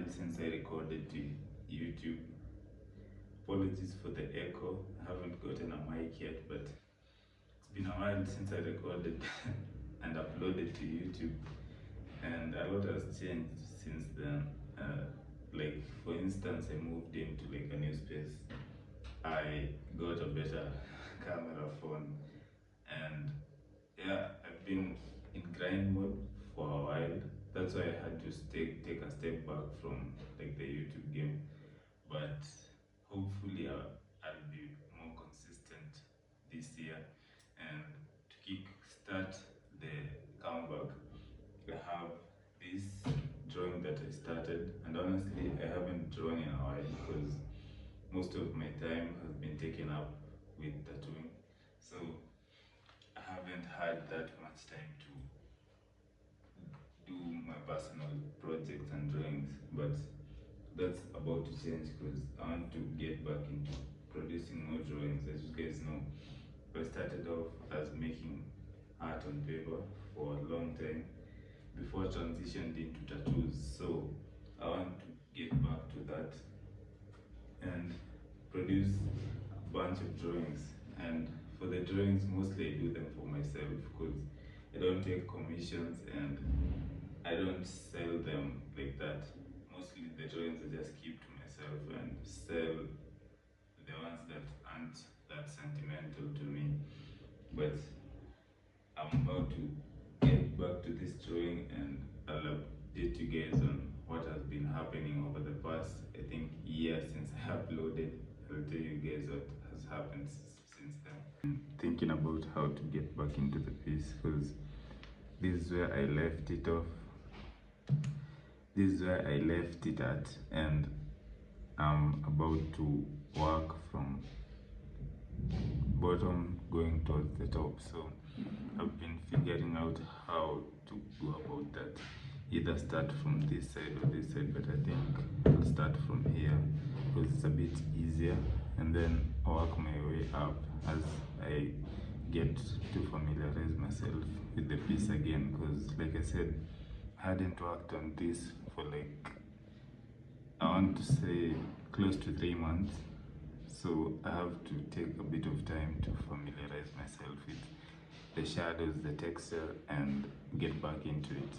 since I recorded to YouTube. Apologies for the echo. I haven't gotten a mic yet, but it's been a while since I recorded and uploaded to YouTube, and a lot has changed since then. Like for instance, I moved into like a new space. I got a better camera phone, and yeah, I've been in grind mode for a while. That's why I had to take a step back from like the YouTube game. But hopefully I'll be more consistent this year. And to kick start the comeback, I have this drawing that I started, and honestly I haven't drawn in a while because most of my time has been taken up with tattooing. So I haven't had that much time to do my personal projects and drawings, but that's about to change because I want to get back into producing more drawings. As you guys know, I started off as making art on paper for a long time before I transitioned into tattoos. So I want to get back to that and produce a bunch of drawings. And for the drawings, mostly I do them for myself because I don't take commissions and I don't sell them like that. Mostly the drawings I just keep to myself and sell the ones that aren't that sentimental to me. But I'm about to get back to this drawing, and I'll update you guys on what has been happening over the past, I think, year since I uploaded. I'll tell you guys what has happened since then. I'm thinking about how to get back into the piece because this is where I left it off. This is where I left it at, and I'm about to work from bottom going towards the top. So I've been figuring out how to go about that. Either start from this side or this side, but I think I'll start from here because it's a bit easier, and then work my way up as I get to familiarize myself with the piece again. Because like I said, I hadn't worked on this for like, I want to say, close to 3 months. So I have to take a bit of time to familiarize myself with the shadows, the texture, and get back into it.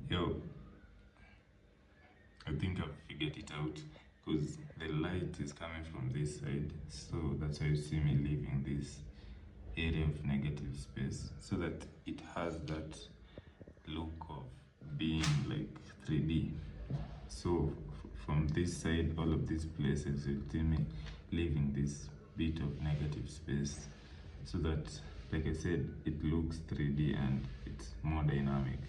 Yo, I think I've figured it out because the light is coming from this side, so that's why you see me leaving this area of negative space so that it has that look of being like 3D. So from this side, all of these places, you'll see me leaving this bit of negative space so that, like I said, it looks 3D and it's more dynamic.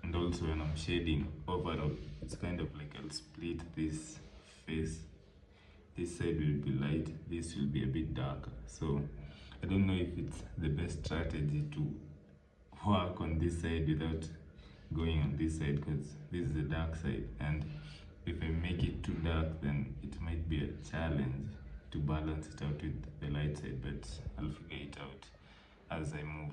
And also when I'm shading overall, it's kind of like I'll split this face. This side will be light, this will be a bit darker. So I don't know if it's the best strategy to work on this side without going on this side, because this is the dark side, and if I make it too dark, then it might be a challenge to balance it out with the light side, but I'll figure it out as I move.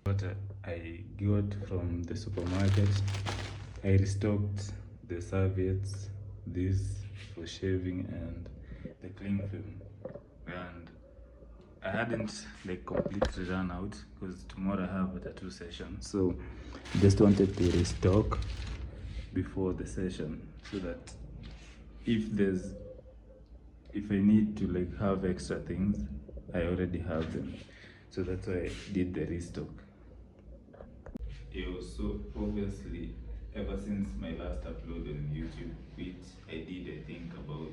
What I got from the supermarket, I restocked the serviettes, this for shaving, and the cling film. And I hadn't like completely run out because tomorrow I have a tattoo session. So I just wanted to restock before the session so that if I need to like have extra things, I already have them. So that's why I did the restock. So obviously, ever since my last upload on YouTube, which I did, I think about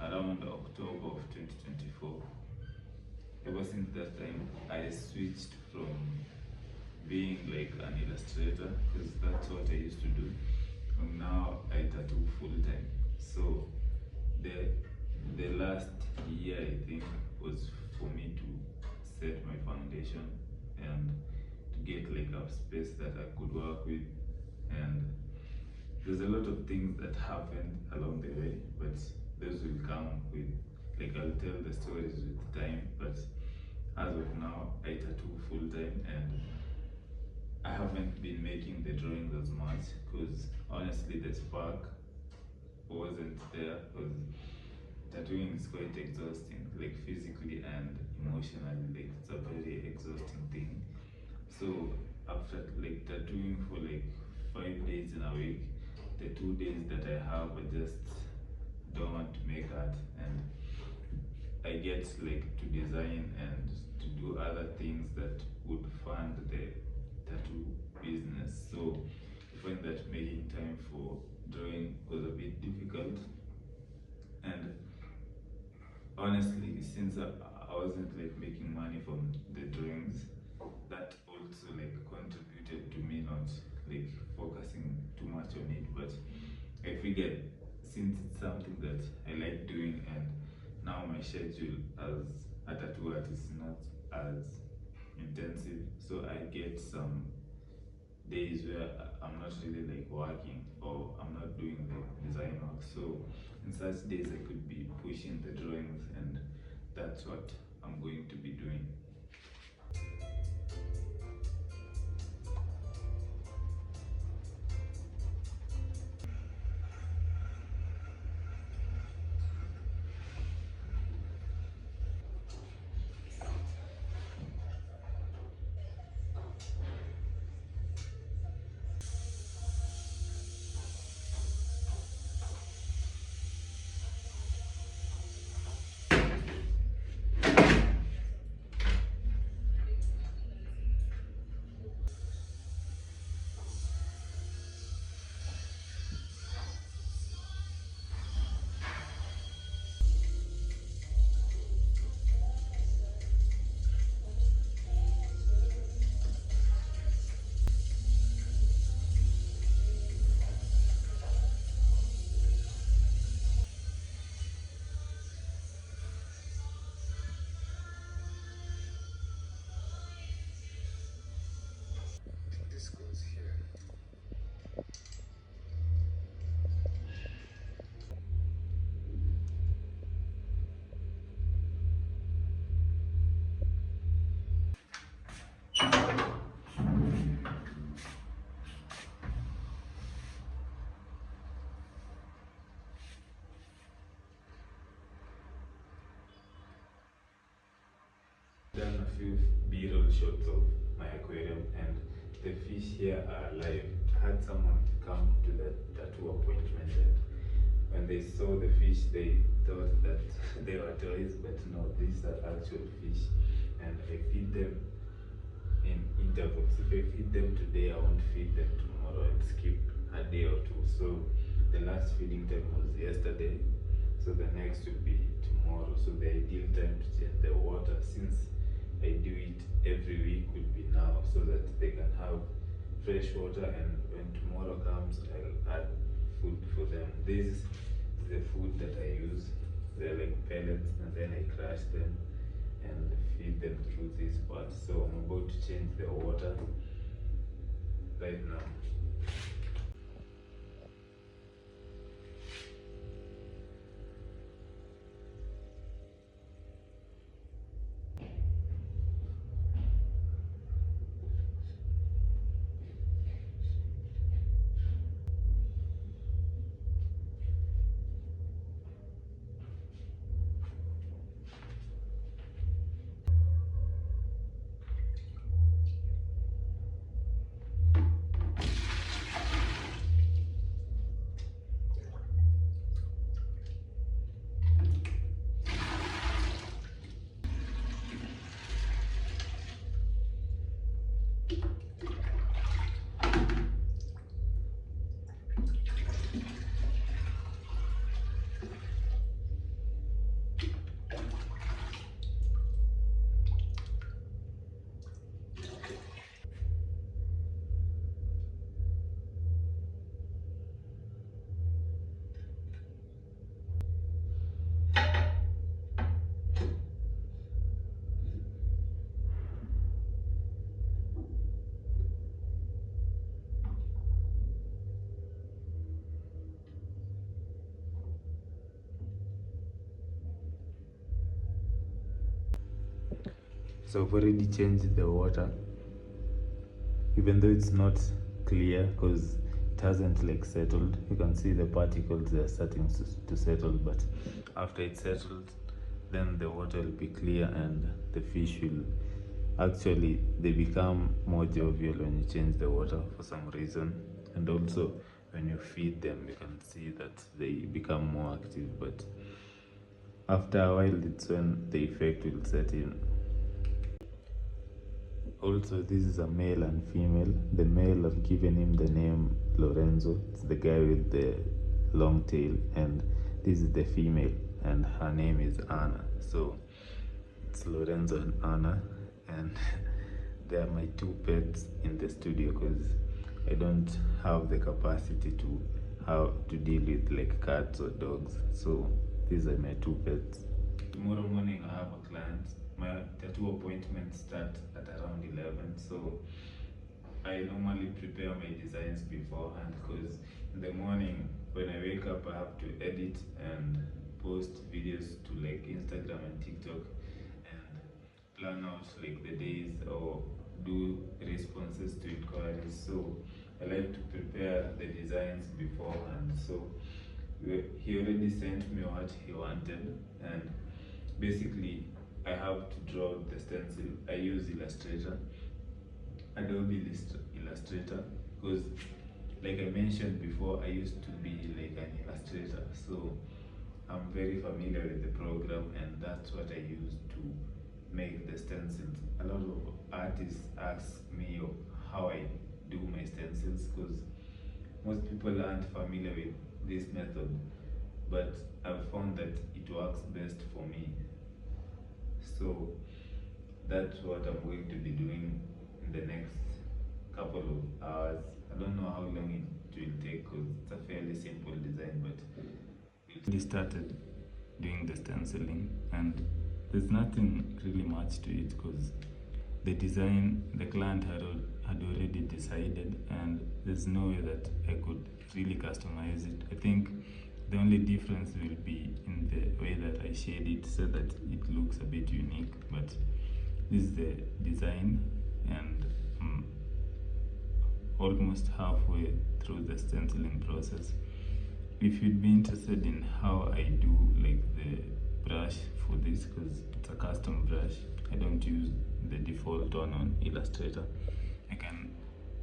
around October of 2024, ever since that time, I switched from being like an illustrator, because that's what I used to do. And now I tattoo full time. So the the last year I think was for me to set my foundation and to get like a space that I could work with. And there's a lot of things that happened along the way, but those will come with, like, I'll tell the stories with time. But as of now, I tattoo full time, and I haven't been making the drawings as much because honestly the spark wasn't there, because tattooing is quite exhausting, like physically and emotionally. Like, it's a very exhausting thing. So after like tattooing for like 5 days in a week, the 2 days that I have, I just don't want to make art, and I get like to design and to do other things that would fund the tattoo business. So I find that making time for drawing was a bit difficult. And honestly, since I wasn't like making money from the drawings, that also like contributed to me not like focusing too much on it. But I figured, since it's something that I like doing, and now my schedule as a tattoo artist is not as intensive, so I get some days where I'm not really like working, or I'm not doing the design work. So in such days I could be pushing the drawings, and that's what I'm going to be doing. This goes here. Done a few B-roll shots of my aquarium, and the fish here are alive. I had someone come to the tattoo appointment, and when they saw the fish, they thought that they were toys, but no, these are actual fish. And I feed them in intervals. If I feed them today, I won't feed them tomorrow and skip a day or two. So the last feeding time was yesterday, so the next will be tomorrow. So the ideal time to change the water, since I do it every week, would be now, so that they can have fresh water, and when tomorrow comes, I'll add food for them. This is the food that I use. They're like pellets, and then I crush them and feed them through this part. So I'm about to change the water right now. So I've already changed the water, even though it's not clear because it hasn't like settled. You can see the particles, they're starting to settle, but after it settles, then the water will be clear and the fish will actually, they become more jovial when you change the water for some reason. And also when you feed them, you can see that they become more active, but after a while it's when the effect will set in. Also, this is a male and female. The male, I've given him the name Lorenzo. It's the guy with the long tail, and this is the female, and her name is Anna. So it's Lorenzo and Anna, and they are my two pets in the studio because I don't have the capacity to deal with like cats or dogs. So these are my two pets. Tomorrow morning I have a client. My tattoo appointments start at around 11, so I normally prepare my designs beforehand because in the morning when I wake up I have to edit and post videos to like Instagram and TikTok and plan out like the days or do responses to inquiries. So I like to prepare the designs beforehand. So he already sent me what he wanted, and basically I have to draw the stencil. I use Illustrator, Adobe Illustrator, because like I mentioned before, I used to be like an illustrator, so I'm very familiar with the program, and that's what I use to make the stencils. A lot of artists ask me how I do my stencils because most people aren't familiar with this method, but I've found that it works best for me. So that's what I'm going to be doing in the next couple of hours. I don't know how long it will take because it's a fairly simple design, but we already started doing the stenciling, and there's nothing really much to it because the design the client had already decided, and there's no way that I could really customize it. I think the only difference will be in the way that I shade it so that it looks a bit unique, but this is the design, and almost halfway through the stenciling process. If you'd be interested in how I do like the brush for this, because it's a custom brush, I don't use the default one on Illustrator. I can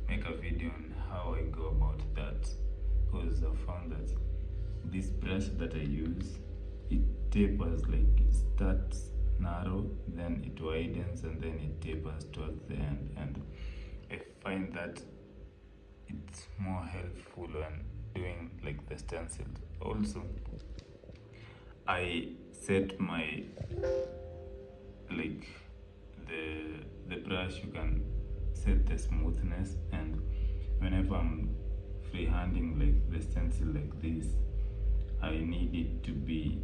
make a video on how I go about that, because I found that this brush that I use, it tapers, like it starts narrow, then it widens, and then it tapers towards the end, and I find that it's more helpful when doing like the stencils. Also, I set my like the brush, you can set the smoothness, and whenever I'm freehanding like the stencil like this, I need it to be,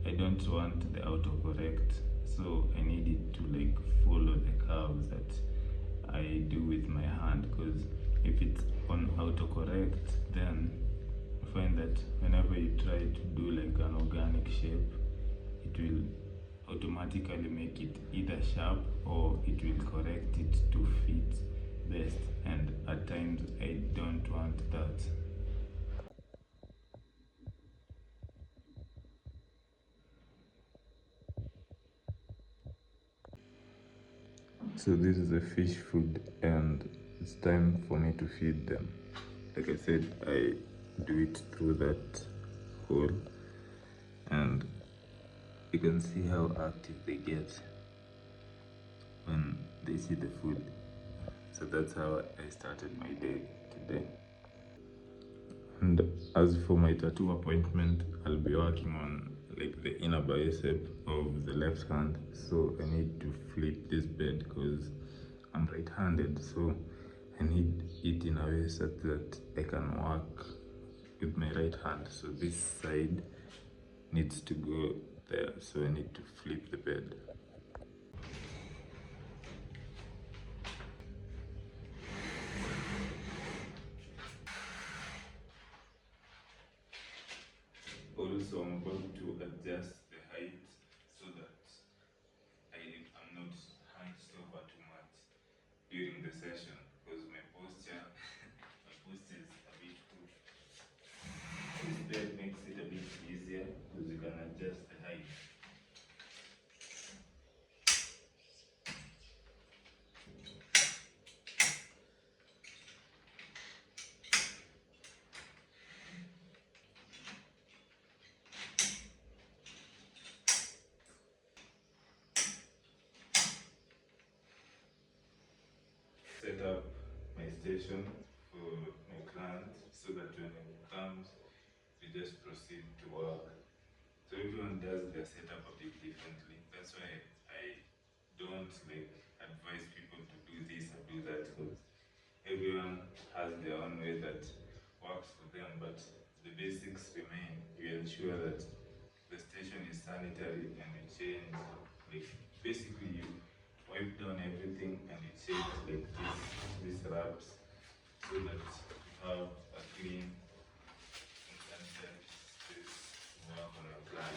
I don't want the autocorrect, so I need it to like follow the curves that I do with my hand, because if it's on autocorrect, then I find that whenever you try to do like an organic shape, it will automatically make it either sharp or it will correct it to fit best, and at times I don't want that. So this is the fish food, and it's time for me to feed them. Like I said, I do it through that hole, and you can see how active they get when they see the food. So that's how I started my day today. And as for my tattoo appointment, I'll be working on like the inner bicep of the left hand. So I need to flip this bed because I'm right-handed. So I need it in a way such that I can work with my right hand. So this side needs to go there. So I need to flip the bed. Also, I'm going to adjust the height so that I'm not hunched session because my posture my posture is a bit good. This bed makes it a bit easier because you can adjust the height. Set up my station for my client so that when it comes, we just proceed to work. So everyone does their setup a bit differently. That's why I don't like advise people to do this or do that because everyone has their own way that works for them. But the basics remain. You ensure that the station is sanitary and you change like basically you wipe down everything and you change like these wraps so that you have a clean and sanitary space to work on your client.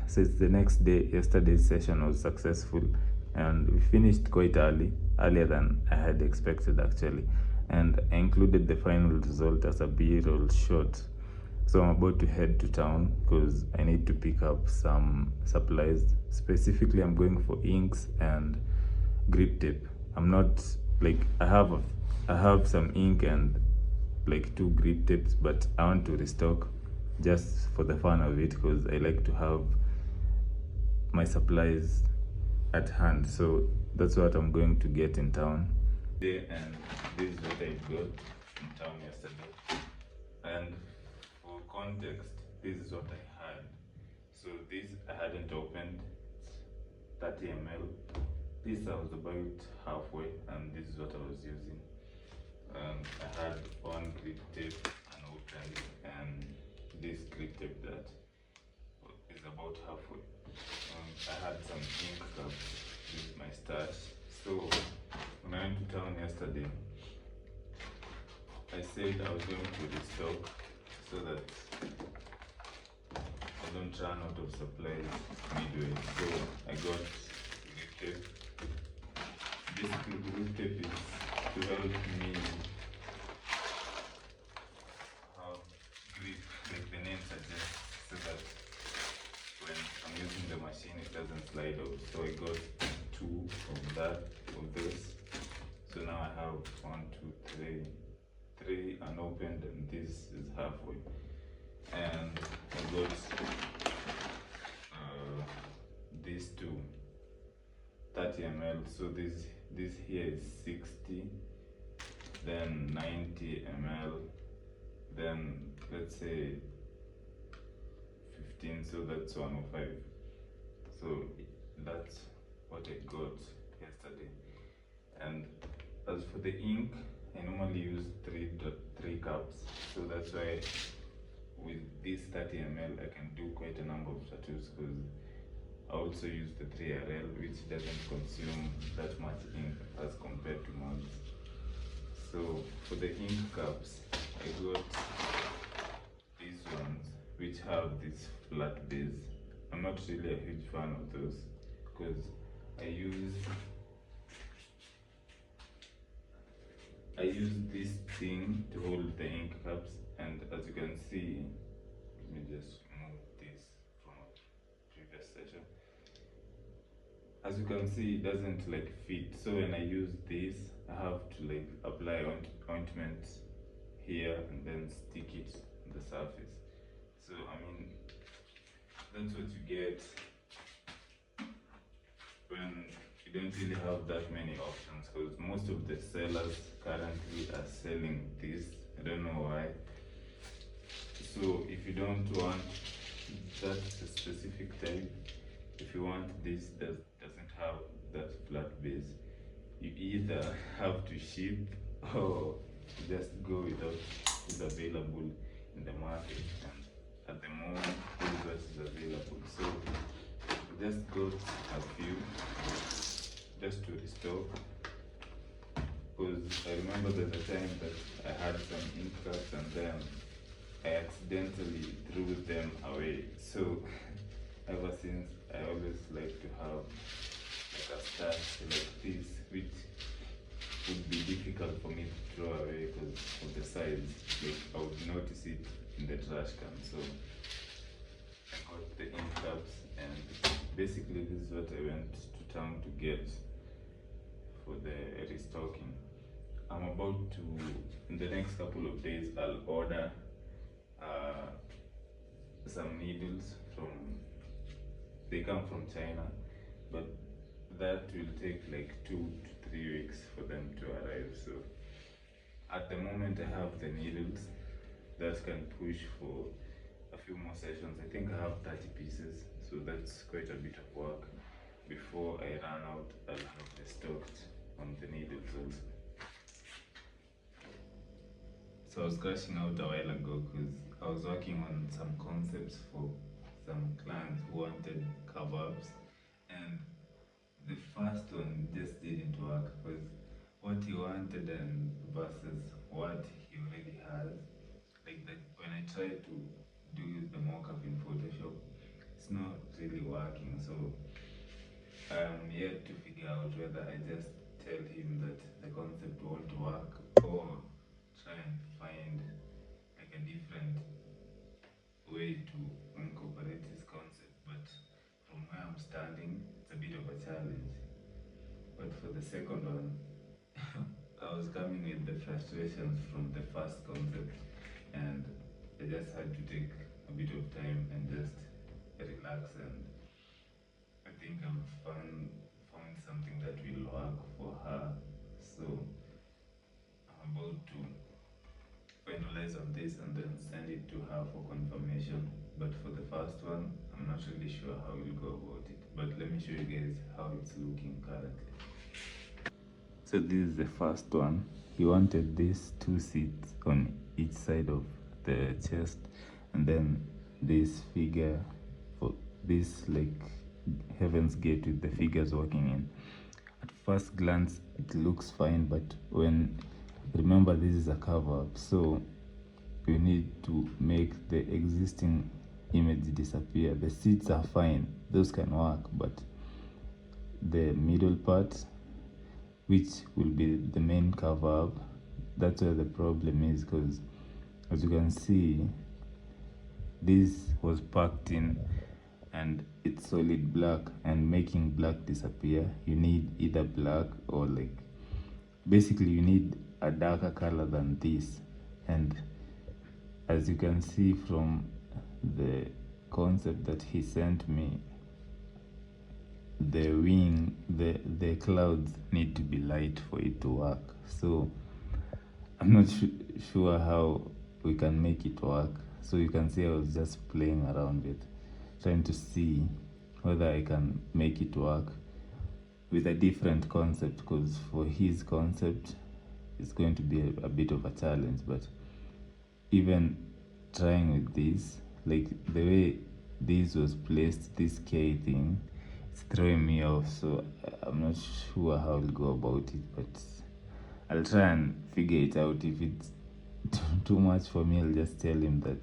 So it's the next day. Yesterday's session was successful and we finished quite earlier than I had expected actually. And I included the final result as a B-roll shot. So I'm about to head to town because I need to pick up some supplies. Specifically, I'm going for inks and grip tape. I'm not like I have some ink and like 2 grip tapes, but I want to restock just for the fun of it because I like to have my supplies at hand. So that's what I'm going to get in town. And this is what I got in town yesterday. And for context, this is what I had. So this I hadn't opened. 30 ml. This I was about halfway, and this is what I was using. I had one grip tape unopened, and this grip tape that is about halfway. I had some ink cups with my stash. So when I went to town yesterday, I said I was going to restock so that I don't run out of supplies midway. So I got grip tape. Basically, grip tape is to help me have grip, like the name suggests, so that when I'm using the machine it doesn't slide out. So I got 2 of this. So now I have 1, 2, 3 unopened, and this is halfway. And I got these 2 30 ml. So this here is 60, then 90 ml, then let's say 15, so that's 105. So that's what I got yesterday. And as for the ink, I normally use 3 cups, so that's why with this 30 ml I can do quite a number of tattoos because I also use the 3RL, which doesn't consume that much ink as compared to mugs. So for the ink cups, I got ones which have this flat base. I'm not really a huge fan of those because I use I use this thing to hold the ink caps, and as you can see, let me just move this from a previous session. As you can see, it doesn't like fit. So when I use this, I have to like apply ointment here and then stick it on the surface. So I mean, that's what you get when you don't really have that many options, because most of the sellers currently are selling this. I don't know why. So if you don't want that specific type, if you want this that doesn't have that flat base, you either have to ship or just go without what's available in the market. And at the moment, this is what is available. So just got a few just to restock, because I remember there's a time that I had some ink caps and then I accidentally threw them away. So ever since, I always like to have like a stash like this, which would be difficult for me to throw away because of the size. Like I would notice it in the trash can. So I got the ink caps, and basically this is what I went to town to get for the restocking. I'm about to, in the next couple of days, I'll order some needles from, they come from China, but that will take like 2 to 3 weeks for them to arrive. So at the moment I have the needles that can push for a few more sessions. I think I have 30 pieces, so that's quite a bit of work. Before I run out, I'll have restocked on the needles also. So I was crashing out a while ago because I was working on some concepts for some clients who wanted cover-ups, and the first one just didn't work because what he wanted and versus what he already has, like that when I try to do the mock-up in Photoshop, it's not really working. So I'm yet to figure out whether I just tell him that the concept won't work, or try and find like a different way to incorporate his concept. But from where I'm standing, it's a bit of a challenge. But for the second one, I was coming with the frustrations from the first concept, and I just had to take a bit of time and just relax, and I think I've found something that will work for her. So I'm about to finalize on this and then send it to her for confirmation. But for the first one, I'm not really sure how we'll go about it. But let me show you guys how it's looking currently. So this is the first one. He wanted these 2 seats on each side of the chest, and then this figure for this like heaven's gate with the figures walking in. At first glance it looks fine, but when, remember, this is a cover up, so you need to make the existing image disappear. The seats are fine, those can work, but the middle part, which will be the main cover up, that's where the problem is, because as you can see, this was packed in and it's solid black, and making black disappear, you need either black or like, basically you need a darker color than this. And as you can see from the concept that he sent me, the wing, the clouds need to be light for it to work. So I'm not sure how we can make it work. So you can see I was just playing around with, trying to see whether I can make it work with a different concept, because for his concept it's going to be a bit of a challenge. But even trying with this, like the way this was placed, this K thing, it's throwing me off. So I'm not sure how I'll go about it, but I'll try and figure it out. If it's too much for me, I'll just tell him that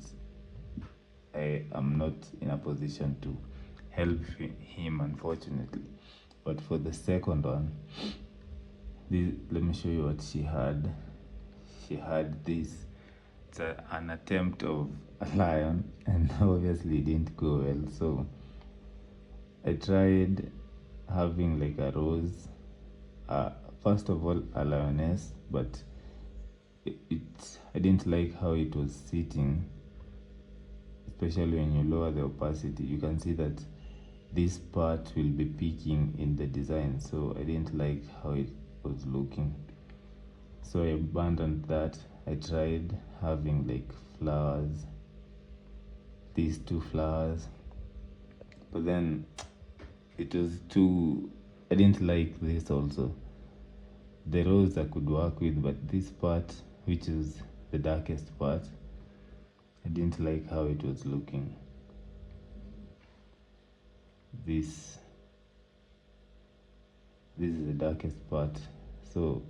I am not in a position to help him, unfortunately. But for the second one, let me show you what she had. She had this. It's an attempt of a lion, and obviously it didn't go well. So I tried having like a rose. First of all, a lioness, but I didn't like how it was sitting, especially when you lower the opacity. You can see that this part will be peaking in the design, so I didn't like how it was looking, so I abandoned that. I tried having like flowers, these two flowers, but then it was too, I didn't like this also. The rose I could work with, but this part, which is the darkest part, I didn't like how it was looking. This is the darkest part, so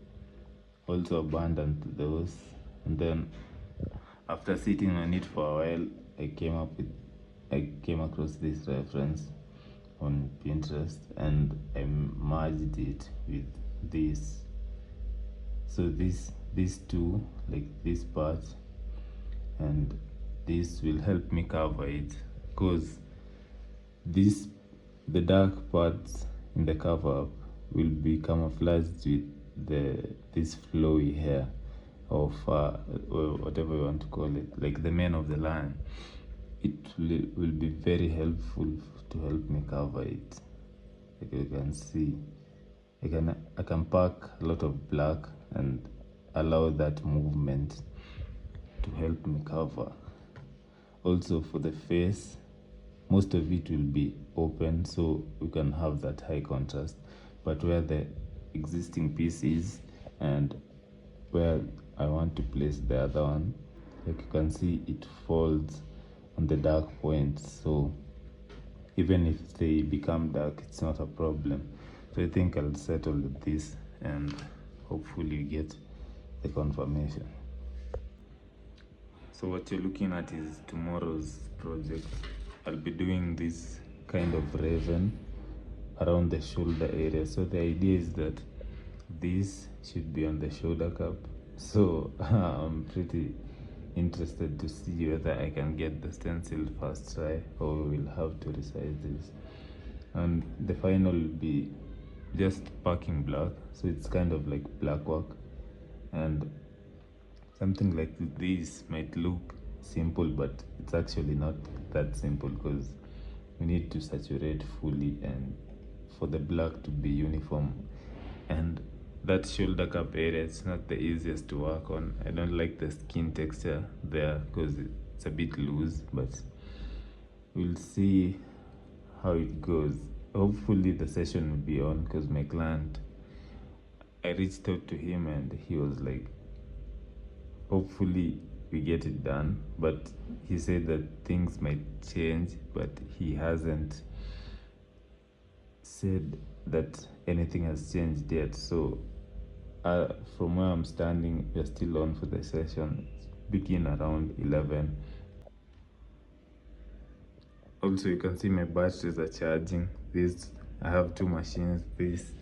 also abandoned those. And then after sitting on it for a while, I came across this reference on Pinterest, and I merged it with this. So these two, like this part and this, will help me cover it, because the dark parts in the cover up will be camouflaged with this flowy hair of or whatever you want to call it, like the mane of the lion. It will be very helpful to help me cover it. Like you can see, I can pack a lot of black and allow that movement to help me cover. Also for the face, most of it will be open, so we can have that high contrast, but where the existing piece is and where I want to place the other one, like you can see, it folds on the dark points, so even if they become dark, it's not a problem. So I think I'll settle with this, and hopefully you get the confirmation. So what you're looking at is tomorrow's project. I'll be doing this kind of raven around the shoulder area. So the idea is that this should be on the shoulder cap. So I'm pretty interested to see whether I can get the stencil first try, or we will have to resize this. And the final will be just packing black, so it's kind of like black work. And something like this might look simple, but it's actually not that simple, because we need to saturate fully and for the black to be uniform. And that shoulder cap area, it's not the easiest to work on. I don't like the skin texture there because it's a bit loose, but we'll see how it goes. Hopefully the session will be on, because my client, I reached out to him and he was like, hopefully we get it done, but he said that things might change, but he hasn't said that anything has changed yet. So from where I'm standing, we're still on for the session. Begin around 11. Also, you can see my batteries are charging. This, I have two machines, this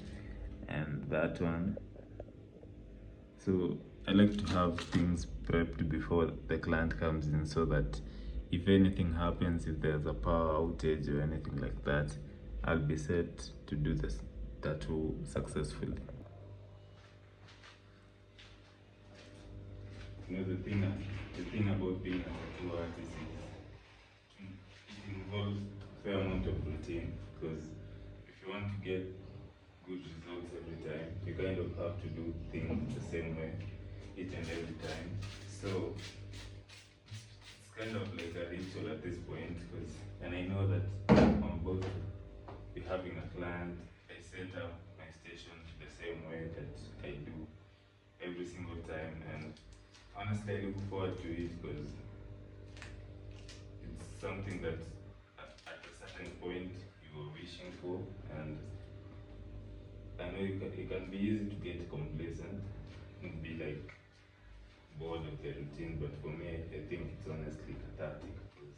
and that one. So I like to have things prepped before the client comes in, so that if anything happens, if there's a power outage or anything like that, I'll be set to do this tattoo successfully. You know, the thing about being a tattoo artist is it involves a fair amount of routine, because if you want to get good results every time, you kind of have to do things the same way each and every time. So it's kind of like a ritual at this point, because, and I know that I'm about to be having a client, I set up my station the same way that I do every single time, and honestly I look forward to it, because it's something that at a certain point you were wishing for, and I know it can be easy to get complacent and be like bored of the routine, but for me, I think it's honestly cathartic, because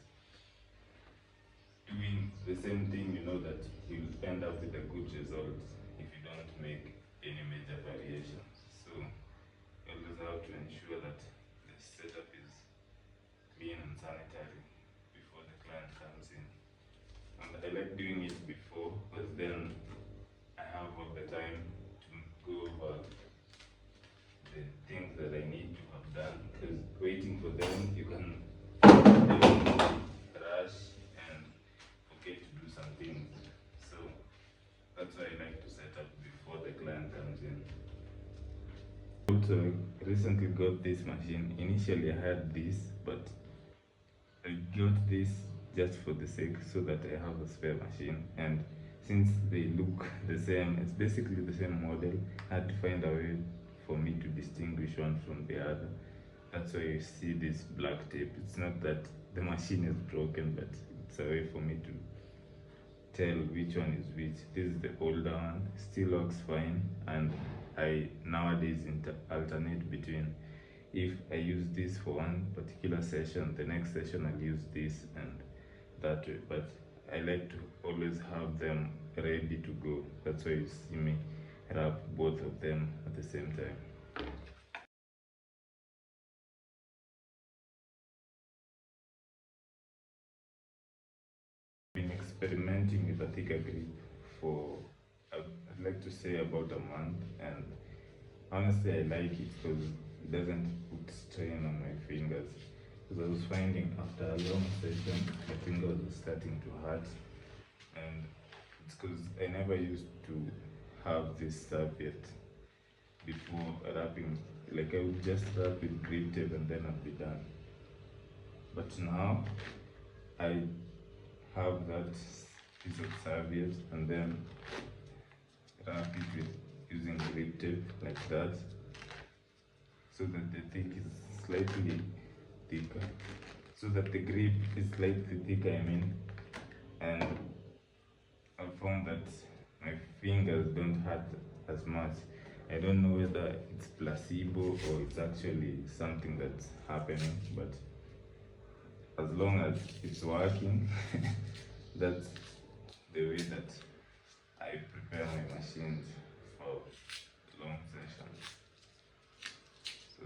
doing the same thing, you know that you'll end up with a good result if you don't make any major variations. So you always have to ensure that the setup is clean and sanitary before the client comes in. And I like doing it before because then I have all the time to go over the things that I need to have done. Because waiting for them, you can rush and forget to do some things. So that's why I like to set up before the client comes in. Also, I recently got this machine. Initially, I had this, but I got this just for the sake so that I have a spare machine. And since they look the same, it's basically the same model, I had to find a way for me to distinguish one from the other. That's why you see this black tape. It's not that the machine is broken, but it's a way for me to tell which one is which. This is the older one, still works fine, and I nowadays alternate between, if I use this for one particular session, the next session I'll use this and that way. But I like to always have them ready to go. That's why you see me wrap both of them at the same time. Been experimenting with a thicker grip for I'd like to say about a month, and honestly I like it because it doesn't put strain on my fingers. Because I was finding after a long session my fingers were starting to hurt, and it's because I never used to have this serviette before wrapping. Like I would just wrap with grip tape and then I'd be done. But now I have that piece of serviette and then wrap it with using grip tape like that, so that the thick is slightly thicker, so that the grip is slightly thicker, I mean. And I found that my fingers don't hurt as much. I don't know whether it's placebo or it's actually something that's happening, but as long as it's working, that's the way that I prepare my machines for long sessions. So,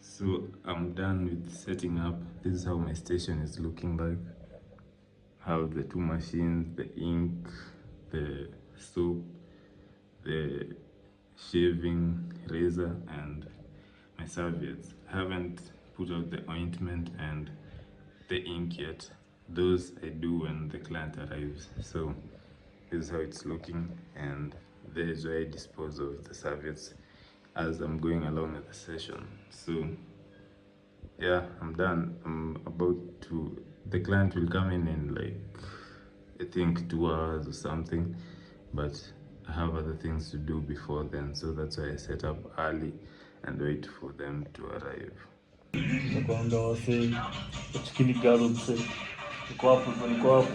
so I'm done with setting up. This is how my station is looking like. Have the two machines, the ink, the soap, the shaving razor, and my serviettes. I haven't put out the ointment and the ink yet. Those I do when the client arrives. So this is how it's looking, and there is where I dispose of the serviettes as I'm going along with the session. So yeah, I'm done. I'm about to, the client will come in like I think 2 hours or something, but I have other things to do before then, so that's why I set up early and wait for them to arrive. Nakwambia wasee, chikini galo msee, niko hapo, niko hapo.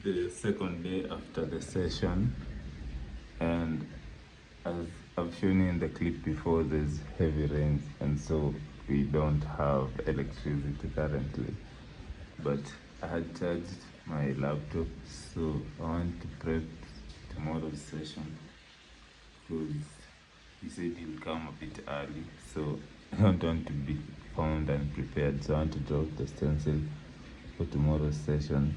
the second day after the session, and as I've shown you in the clip before, there's heavy rains, and so we don't have electricity currently. But I had charged my laptop, so I want to prep tomorrow's session because he said he'll come a bit early, so I don't want to be found unprepared. So I want to drop the stencil for tomorrow's session,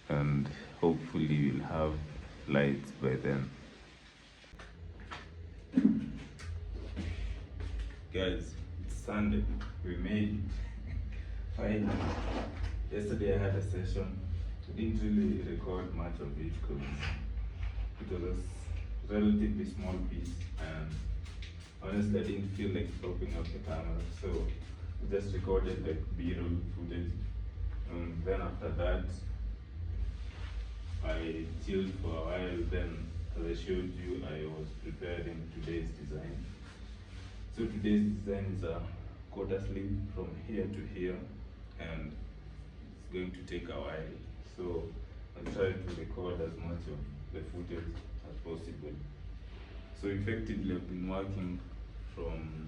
and hopefully we'll have lights by then. Guys, it's Sunday. We made it. Finally. Yesterday I had a session. I didn't really record much of it because it was a relatively small piece, and honestly I didn't feel like propping up the camera, so I just recorded like B-roll footage. And then after that I chilled for a while. Then, as I showed you, I was preparing today's design. So today's design is a quarter sleeve from here to here, and it's going to take a while. So I'll try to record as much of the footage as possible. So effectively I've been working from,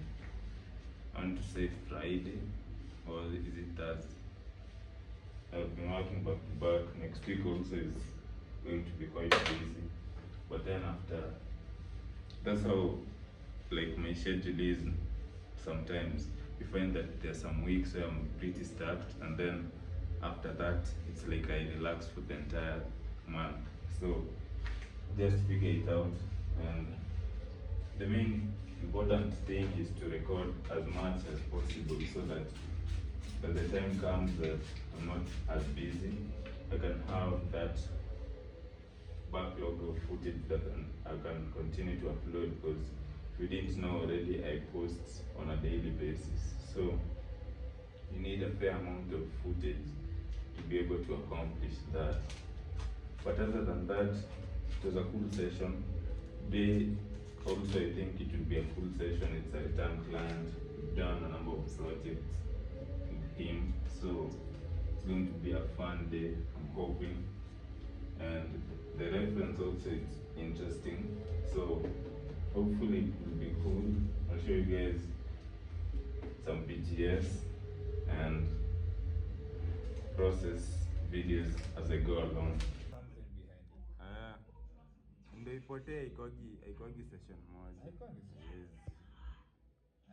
I want to say Friday, or is it Thursday? I've been working back to back. Next week also is going to be quite busy. But then after, that's how like my schedule is. Sometimes you find that there's some weeks where I'm pretty stacked, and then after that it's like I relax for the entire month. So just figure it out, and the main important thing is to record as much as possible so that by the time comes that I'm not as busy, I can have that backlog of footage that I can continue to upload, because if you didn't know already, I post on a daily basis. So you need a fair amount of footage to be able to accomplish that. But other than that, it was a cool session. Today also I think it will be a cool session. It's a return client. We've done a number of projects with him, so it's going to be a fun day, I'm hoping. And the reference also is interesting, so hopefully it will be cool. I'll show you guys some BTS and process videos as I go along. Ndio ipotea ikogi session moja. Yes.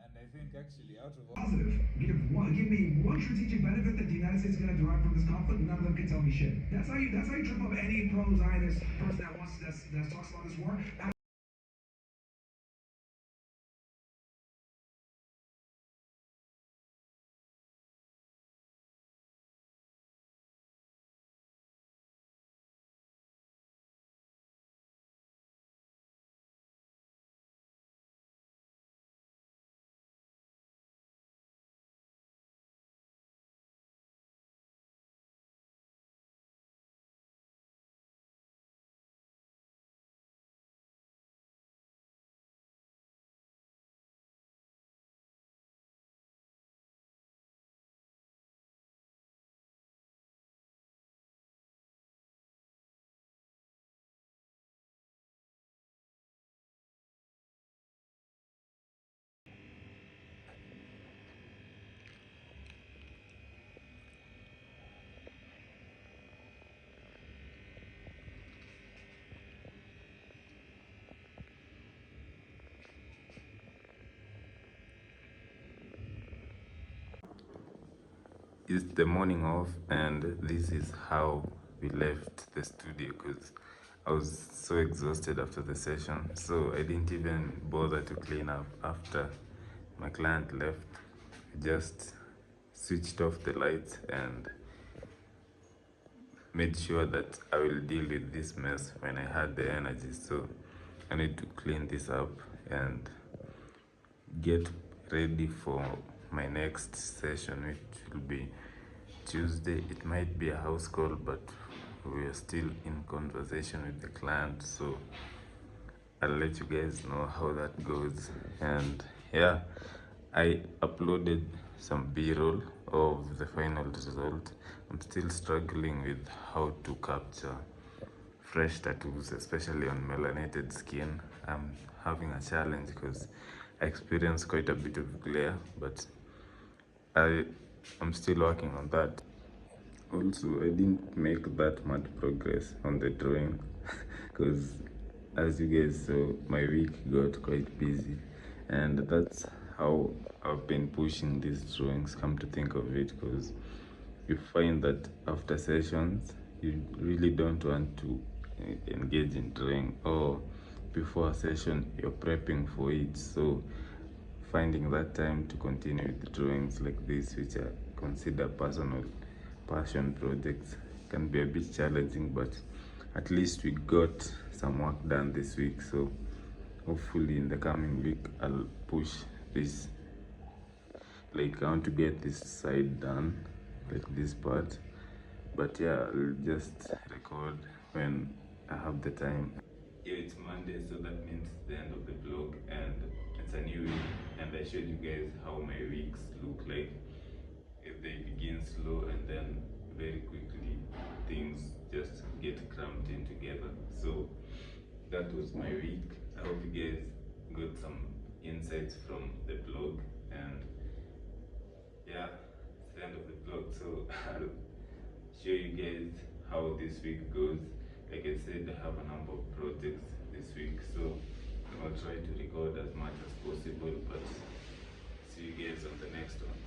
And I think actually out of all positive. Give me one strategic benefit that the United States is going to derive from this conflict. None of them can tell me shit. That's how you trip up any pro-Zionist person that talks about this war. It's the morning off, and this is how we left the studio because I was so exhausted after the session, so I didn't even bother to clean up after my client left. I just switched off the lights and made sure that I will deal with this mess when I had the energy. So I need to clean this up and get ready for my next session, which will be Tuesday. It might be a house call, but we are still in conversation with the client, so I'll let you guys know how that goes. And yeah, I uploaded some b-roll of the final result. I'm still struggling with how to capture fresh tattoos, especially on melanated skin. I'm having a challenge because I experience quite a bit of glare, but I'm still working on that. Also, I didn't make that much progress on the drawing because, as you guys saw, my week got quite busy, and that's how I've been pushing these drawings. Come to think of it, because you find that after sessions, you really don't want to engage in drawing, or before a session, you're prepping for it. So, finding that time to continue with drawings like this, which I consider personal passion projects, can be a bit challenging, but at least we got some work done this week. So hopefully in the coming week I'll push this. Like, I want to get this side done, like this part, but yeah, I'll just record when I have the time. Yeah, it's Monday, so that means the end of the vlog, and it's a new week, and I showed you guys how my weeks look like. If they begin slow and then very quickly things just get cramped in together. So that was my week. I hope you guys got some insights from the vlog, and yeah, it's the end of the vlog. So I'll show you guys how this week goes. Like I said, I have a number of projects this week, so I'll try to record as much as possible, but see you guys on the next one.